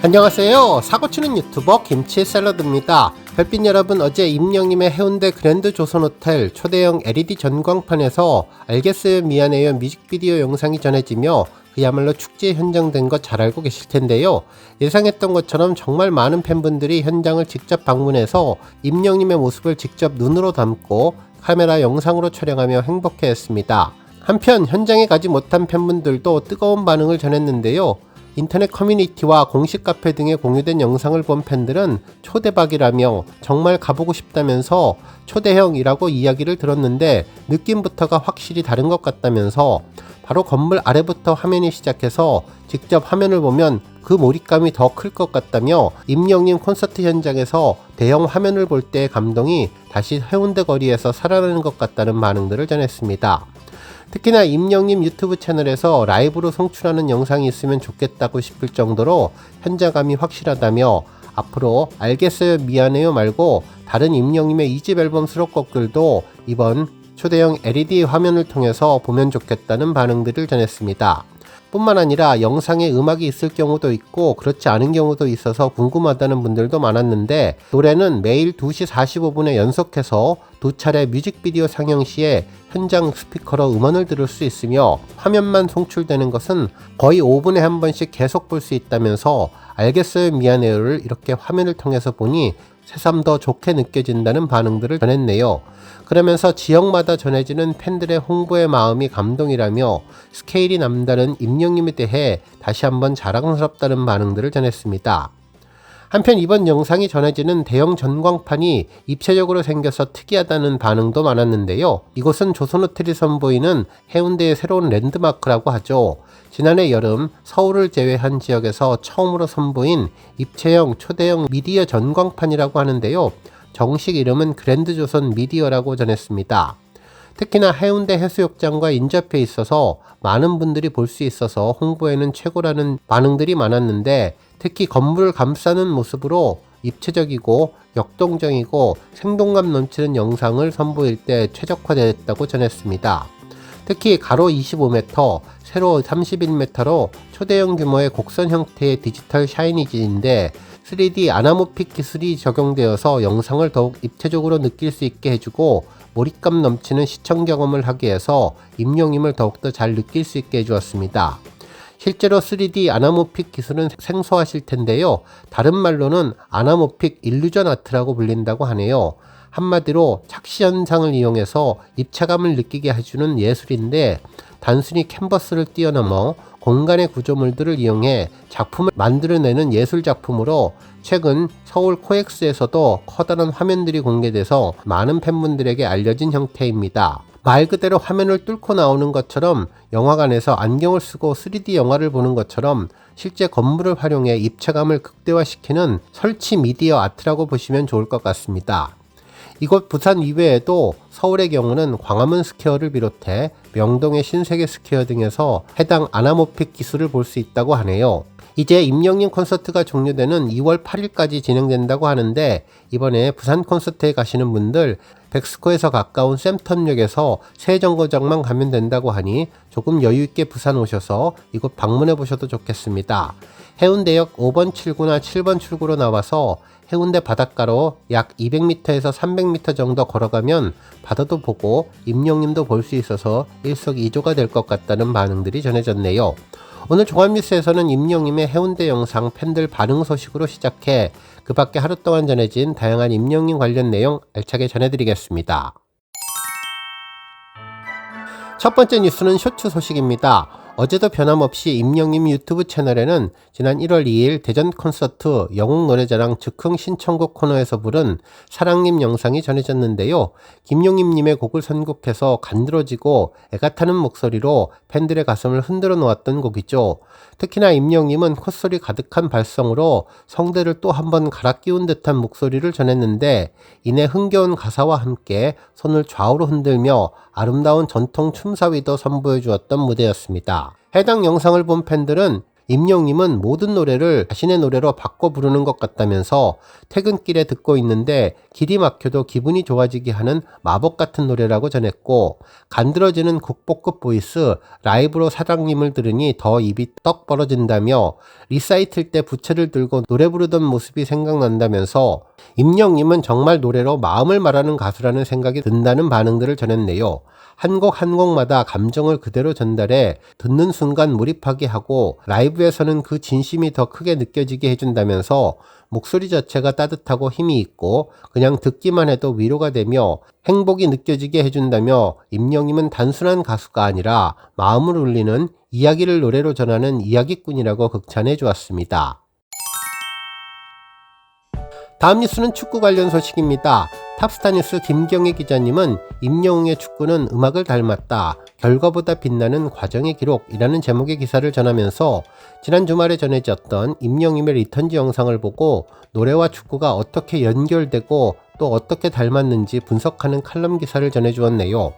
안녕하세요. 사고치는 유튜버 김치샐러드입니다. 별빛 여러분, 어제 임영님의 해운대 그랜드 조선호텔 초대형 LED 전광판에서 알겠어요 미안해요 뮤직비디오 영상이 전해지며 그야말로 축제 현장 된 거 잘 알고 계실 텐데요. 예상했던 것처럼 정말 많은 팬분들이 현장을 직접 방문해서 임영님의 모습을 직접 눈으로 담고 카메라 영상으로 촬영하며 행복해했습니다. 한편 현장에 가지 못한 팬분들도 뜨거운 반응을 전했는데요. 인터넷 커뮤니티와 공식 카페 등에 공유된 영상을 본 팬들은 초대박이라며 정말 가보고 싶다면서 초대형이라고 이야기를 들었는데 느낌부터가 확실히 다른 것 같다면서 바로 건물 아래부터 화면이 시작해서 직접 화면을 보면 그 몰입감이 더 클 것 같다며 임영님 콘서트 현장에서 대형 화면을 볼 때의 감동이 다시 해운대 거리에서 살아나는 것 같다는 반응들을 전했습니다. 특히나 임영님 유튜브 채널에서 라이브로 송출하는 영상이 있으면 좋겠다고 싶을 정도로 현장감이 확실하다며 앞으로 알겠어요 미안해요 말고 다른 임영님의 2집 앨범 수록곡들도 이번 초대형 LED 화면을 통해서 보면 좋겠다는 반응들을 전했습니다. 뿐만 아니라 영상에 음악이 있을 경우도 있고 그렇지 않은 경우도 있어서 궁금하다는 분들도 많았는데 노래는 매일 2시 45분에 연속해서 두 차례 뮤직비디오 상영 시에 현장 스피커로 음원을 들을 수 있으며 화면만 송출되는 것은 거의 5분에 한 번씩 계속 볼 수 있다면서 알겠어요 미안해요를 이렇게 화면을 통해서 보니 새삼 더 좋게 느껴진다는 반응들을 전했네요. 그러면서 지역마다 전해지는 팬들의 홍보의 마음이 감동이라며 스케일이 남다른 임영님에 대해 다시 한번 자랑스럽다는 반응들을 전했습니다. 한편 이번 영상이 전해지는 대형 전광판이 입체적으로 생겨서 특이하다는 반응도 많았는데요. 이곳은 조선호텔이 선보이는 해운대의 새로운 랜드마크라고 하죠. 지난해 여름 서울을 제외한 지역에서 처음으로 선보인 입체형 초대형 미디어 전광판이라고 하는데요. 정식 이름은 그랜드 조선 미디어라고 전했습니다. 특히나 해운대 해수욕장과 인접해 있어서 많은 분들이 볼 수 있어서 홍보에는 최고라는 반응들이 많았는데 특히 건물을 감싸는 모습으로 입체적이고 역동적이고 생동감 넘치는 영상을 선보일 때 최적화되었다고 전했습니다. 특히 가로 25m, 세로 31m로 초대형 규모의 곡선 형태의 디지털 샤이니지인데 3D 아나모픽 기술이 적용되어서 영상을 더욱 입체적으로 느낄 수 있게 해주고 몰입감 넘치는 시청 경험을 하기 위해서 임영님을 더욱더 잘 느낄 수 있게 해주었습니다. 실제로 3D 아나모픽 기술은 생소하실 텐데요. 다른 말로는 아나모픽 일루전 아트라고 불린다고 하네요. 한마디로 착시 현상을 이용해서 입체감을 느끼게 해주는 예술인데 단순히 캔버스를 뛰어넘어 공간의 구조물들을 이용해 작품을 만들어내는 예술 작품으로 최근 서울 코엑스에서도 커다란 화면들이 공개돼서 많은 팬분들에게 알려진 형태입니다. 말 그대로 화면을 뚫고 나오는 것처럼 영화관에서 안경을 쓰고 3D 영화를 보는 것처럼 실제 건물을 활용해 입체감을 극대화시키는 설치 미디어 아트라고 보시면 좋을 것 같습니다. 이곳 부산 이외에도 서울의 경우는 광화문 스퀘어를 비롯해 명동의 신세계 스퀘어 등에서 해당 아나모픽 기술을 볼 수 있다고 하네요. 이제 임영님 콘서트가 종료되는 2월 8일까지 진행된다고 하는데 이번에 부산 콘서트에 가시는 분들 백스코에서 가까운 샘턴역에서 새 정거장만 가면 된다고 하니 조금 여유있게 부산 오셔서 이곳 방문해 보셔도 좋겠습니다. 해운대역 5번 출구나 7번 출구로 나와서 해운대 바닷가로 약 200m에서 300m 정도 걸어가면 바다도 보고 임영님도 볼 수 있어서 일석이조가 될 것 같다는 반응들이 전해졌네요. 오늘 종합뉴스에서는 임영님의 해운대 영상 팬들 반응 소식으로 시작해 그 밖에 하루 동안 전해진 다양한 임영님 관련 내용 알차게 전해드리겠습니다. 첫 번째 뉴스는 쇼츠 소식입니다. 어제도 변함없이 임영님 유튜브 채널에는 지난 1월 2일 대전 콘서트 영웅 노래자랑 즉흥 신청곡 코너에서 부른 사랑님 영상이 전해졌는데요. 김용임님의 곡을 선곡해서 간드러지고 애가 타는 목소리로 팬들의 가슴을 흔들어 놓았던 곡이죠. 특히나 임영님은 콧소리 가득한 발성으로 성대를 또 한 번 갈아 끼운 듯한 목소리를 전했는데 이내 흥겨운 가사와 함께 손을 좌우로 흔들며 아름다운 전통 춤사위도 선보여 주었던 무대였습니다. 해당 영상을 본 팬들은 임영님은 모든 노래를 자신의 노래로 바꿔 부르는 것 같다면서 퇴근길에 듣고 있는데 길이 막혀도 기분이 좋아지게 하는 마법 같은 노래라고 전했고, 간드러지는 국보급 보이스 라이브로 사장님을 들으니 더 입이 떡 벌어진다며 리사이틀 때 부채를 들고 노래 부르던 모습이 생각난다면서 임영님은 정말 노래로 마음을 말하는 가수라는 생각이 든다는 반응들을 전했네요. 한 곡 한 곡마다 감정을 그대로 전달해 듣는 순간 몰입하게 하고 라이브에서는 그 진심이 더 크게 느껴지게 해준다면서 목소리 자체가 따뜻하고 힘이 있고 그냥 듣기만 해도 위로가 되며 행복이 느껴지게 해준다며 임영님은 단순한 가수가 아니라 마음을 울리는 이야기를 노래로 전하는 이야기꾼이라고 극찬해 주었습니다. 다음 뉴스는 축구 관련 소식입니다. 탑스타뉴스 김경애 기자님은 임영웅의 축구는 음악을 닮았다. 결과보다 빛나는 과정의 기록이라는 제목의 기사를 전하면서 지난 주말에 전해졌던 임영웅의 리턴즈 영상을 보고 노래와 축구가 어떻게 연결되고 또 어떻게 닮았는지 분석하는 칼럼 기사를 전해주었네요.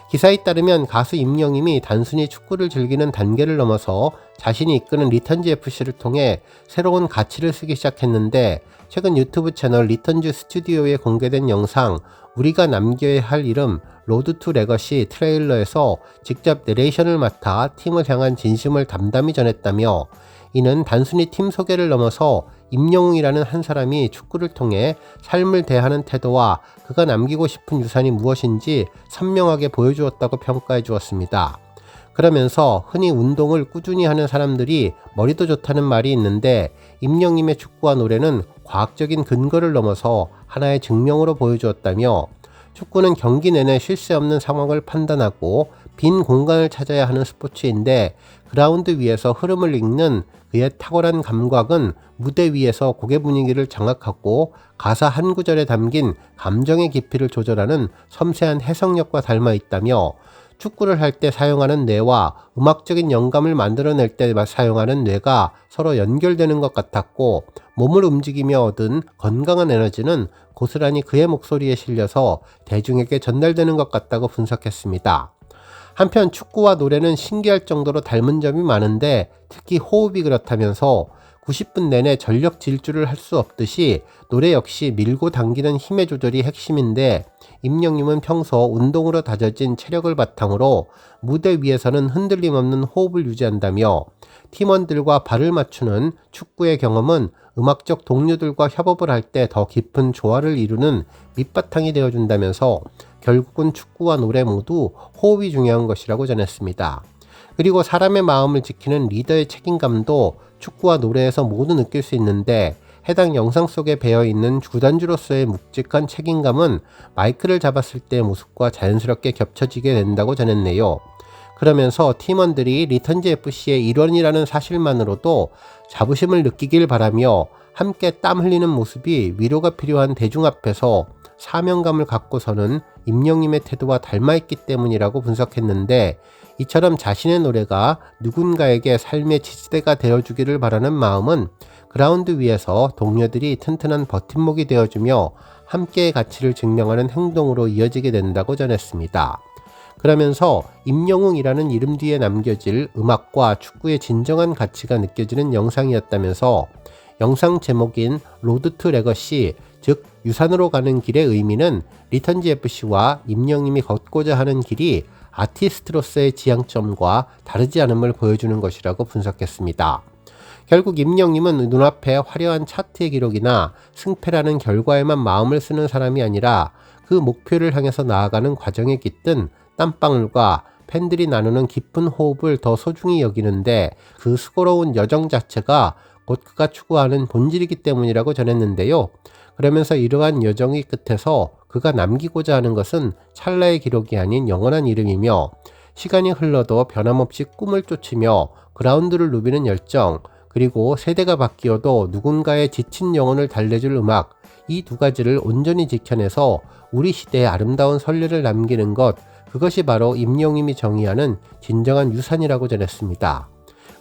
기사에 따르면 가수 임영웅이 단순히 축구를 즐기는 단계를 넘어서 자신이 이끄는 리턴즈 FC를 통해 새로운 가치를 쓰기 시작했는데, 최근 유튜브 채널 리턴즈 스튜디오에 공개된 영상 우리가 남겨야 할 이름 로드 투 레거시 트레일러에서 직접 내레이션을 맡아 팀을 향한 진심을 담담히 전했다며, 이는 단순히 팀 소개를 넘어서 임영웅이라는 한 사람이 축구를 통해 삶을 대하는 태도와 그가 남기고 싶은 유산이 무엇인지 선명하게 보여주었다고 평가해 주었습니다. 그러면서 흔히 운동을 꾸준히 하는 사람들이 머리도 좋다는 말이 있는데, 임영웅의 축구와 노래는 과학적인 근거를 넘어서 하나의 증명으로 보여주었다며, 축구는 경기 내내 쉴 새 없는 상황을 판단하고 빈 공간을 찾아야 하는 스포츠인데, 그라운드 위에서 흐름을 읽는 그의 탁월한 감각은 무대 위에서 곡의 분위기를 장악하고 가사 한 구절에 담긴 감정의 깊이를 조절하는 섬세한 해석력과 닮아 있다며, 축구를 할 때 사용하는 뇌와 음악적인 영감을 만들어낼 때 사용하는 뇌가 서로 연결되는 것 같았고, 몸을 움직이며 얻은 건강한 에너지는 고스란히 그의 목소리에 실려서 대중에게 전달되는 것 같다고 분석했습니다. 한편 축구와 노래는 신기할 정도로 닮은 점이 많은데 특히 호흡이 그렇다면서 90분 내내 전력 질주를 할 수 없듯이 노래 역시 밀고 당기는 힘의 조절이 핵심인데, 임영웅은 평소 운동으로 다져진 체력을 바탕으로 무대 위에서는 흔들림 없는 호흡을 유지한다며, 팀원들과 발을 맞추는 축구의 경험은 음악적 동료들과 협업을 할 때 더 깊은 조화를 이루는 밑바탕이 되어준다면서 결국은 축구와 노래 모두 호흡이 중요한 것이라고 전했습니다. 그리고 사람의 마음을 지키는 리더의 책임감도 축구와 노래에서 모두 느낄 수 있는데, 해당 영상 속에 배어있는 구단주로서의 묵직한 책임감은 마이크를 잡았을 때의 모습과 자연스럽게 겹쳐지게 된다고 전했네요. 그러면서 팀원들이 리턴즈 FC의 일원이라는 사실만으로도 자부심을 느끼길 바라며, 함께 땀 흘리는 모습이 위로가 필요한 대중 앞에서 사명감을 갖고서는 임영웅의 태도와 닮아있기 때문이라고 분석했는데, 이처럼 자신의 노래가 누군가에게 삶의 지지대가 되어주기를 바라는 마음은 그라운드 위에서 동료들이 튼튼한 버팀목이 되어주며 함께의 가치를 증명하는 행동으로 이어지게 된다고 전했습니다. 그러면서 임영웅이라는 이름 뒤에 남겨질 음악과 축구의 진정한 가치가 느껴지는 영상이었다면서, 영상 제목인 로드 투 레거시, 즉 유산으로 가는 길의 의미는 리턴즈 FC와 임영웅이 걷고자 하는 길이 아티스트로서의 지향점과 다르지 않음을 보여주는 것이라고 분석했습니다. 결국 임영웅은 눈앞에 화려한 차트의 기록이나 승패라는 결과에만 마음을 쓰는 사람이 아니라 그 목표를 향해서 나아가는 과정에 깃든 땀방울과 팬들이 나누는 깊은 호흡을 더 소중히 여기는데, 그 수고로운 여정 자체가 곧 그가 추구하는 본질이기 때문이라고 전했는데요. 그러면서 이러한 여정의 끝에서 그가 남기고자 하는 것은 찰나의 기록이 아닌 영원한 이름이며, 시간이 흘러도 변함없이 꿈을 쫓으며 그라운드를 누비는 열정, 그리고 세대가 바뀌어도 누군가의 지친 영혼을 달래줄 음악, 이 두 가지를 온전히 지켜내서 우리 시대의 아름다운 선례를 남기는 것, 그것이 바로 임영웅이 정의하는 진정한 유산이라고 전했습니다.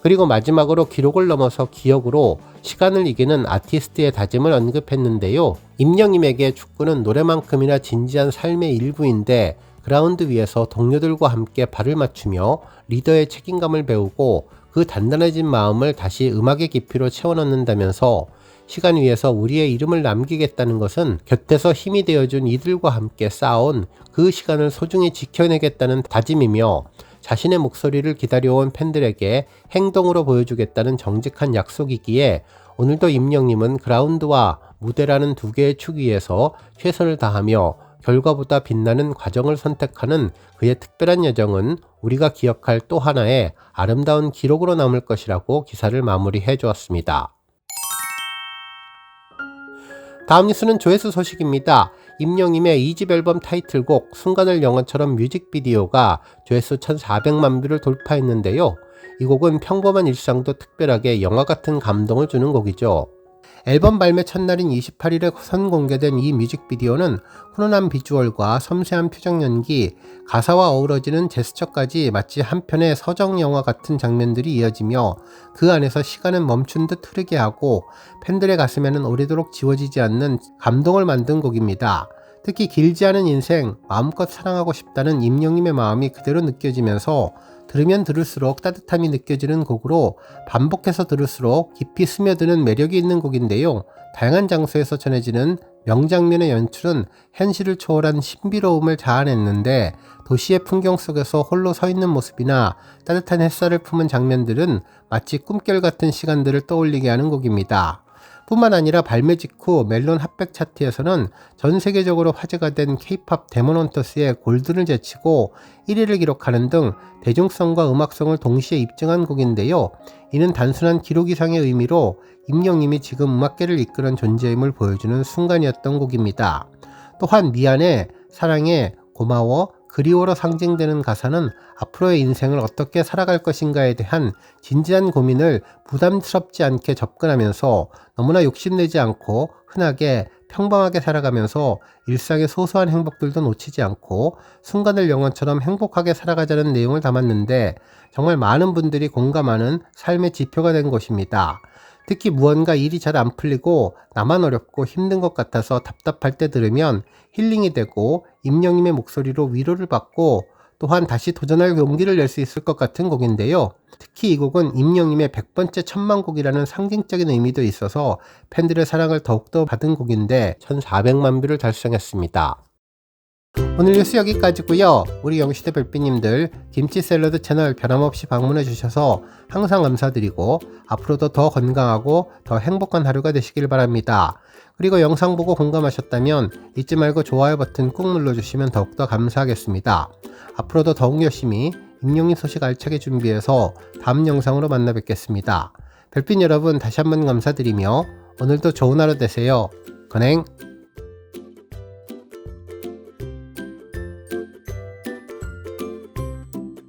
그리고 마지막으로 기록을 넘어서 기억으로 시간을 이기는 아티스트의 다짐을 언급했는데요. 임영웅에게 축구는 노래만큼이나 진지한 삶의 일부인데, 그라운드 위에서 동료들과 함께 발을 맞추며 리더의 책임감을 배우고 그 그 단단해진 마음을 다시 음악의 깊이로 채워넣는다면서 시간 위에서 우리의 이름을 남기겠다는 것은 곁에서 힘이 되어준 이들과 함께 쌓아온 그 시간을 소중히 지켜내겠다는 다짐이며 자신의 목소리를 기다려온 팬들에게 행동으로 보여주겠다는 정직한 약속이기에 오늘도 임영님은 그라운드와 무대라는 두 개의 축 위에서 최선을 다하며 결과보다 빛나는 과정을 선택하는 그의 특별한 여정은 우리가 기억할 또 하나의 아름다운 기록으로 남을 것이라고 기사를 마무리해 주었습니다. 다음 뉴스는 조회수 소식입니다. 임영님의 2집 앨범 타이틀곡 순간을 영화처럼 뮤직비디오가 조회수 1400만 뷰를 돌파했는데요. 이 곡은 평범한 일상도 특별하게 영화 같은 감동을 주는 곡이죠. 앨범 발매 첫날인 28일에 선공개된 이 뮤직비디오는 훈훈한 비주얼과 섬세한 표정 연기, 가사와 어우러지는 제스처까지 마치 한 편의 서정 영화 같은 장면들이 이어지며 그 안에서 시간은 멈춘 듯 흐르게 하고 팬들의 가슴에는 오래도록 지워지지 않는 감동을 만든 곡입니다. 특히 길지 않은 인생, 마음껏 사랑하고 싶다는 임영님의 마음이 그대로 느껴지면서 들으면 들을수록 따뜻함이 느껴지는 곡으로 반복해서 들을수록 깊이 스며드는 매력이 있는 곡인데요. 다양한 장소에서 전해지는 명장면의 연출은 현실을 초월한 신비로움을 자아냈는데 도시의 풍경 속에서 홀로 서 있는 모습이나 따뜻한 햇살을 품은 장면들은 마치 꿈결 같은 시간들을 떠올리게 하는 곡입니다. 뿐만 아니라 발매 직후 멜론 핫백 차트에서는 전 세계적으로 화제가 된 K-POP 데몬헌터스의 골든을 제치고 1위를 기록하는 등 대중성과 음악성을 동시에 입증한 곡인데요. 이는 단순한 기록 이상의 의미로 임영님이 지금 음악계를 이끄는 존재임을 보여주는 순간이었던 곡입니다. 또한 미안해, 사랑해, 고마워, 그리워로 상징되는 가사는 앞으로의 인생을 어떻게 살아갈 것인가에 대한 진지한 고민을 부담스럽지 않게 접근하면서 너무나 욕심내지 않고 흔하게 평범하게 살아가면서 일상의 소소한 행복들도 놓치지 않고 순간을 영화처럼 행복하게 살아가자는 내용을 담았는데 정말 많은 분들이 공감하는 삶의 지표가 된 것입니다. 특히 무언가 일이 잘 안 풀리고 나만 어렵고 힘든 것 같아서 답답할 때 들으면 힐링이 되고 임영님의 목소리로 위로를 받고 또한 다시 도전할 용기를 낼 수 있을 것 같은 곡인데요. 특히 이 곡은 임영님의 100번째 천만곡이라는 상징적인 의미도 있어서 팬들의 사랑을 더욱더 받은 곡인데 1400만 뷰를 달성했습니다. 오늘 뉴스 여기까지고요. 우리 영시대 별빛님들 김치 샐러드 채널 변함없이 방문해 주셔서 항상 감사드리고 앞으로도 더 건강하고 더 행복한 하루가 되시길 바랍니다. 그리고 영상 보고 공감하셨다면 잊지 말고 좋아요 버튼 꾹 눌러주시면 더욱더 감사하겠습니다. 앞으로도 더욱 열심히 임영님 소식 알차게 준비해서 다음 영상으로 만나 뵙겠습니다. 별빛 여러분 다시 한번 감사드리며 오늘도 좋은 하루 되세요. 건행!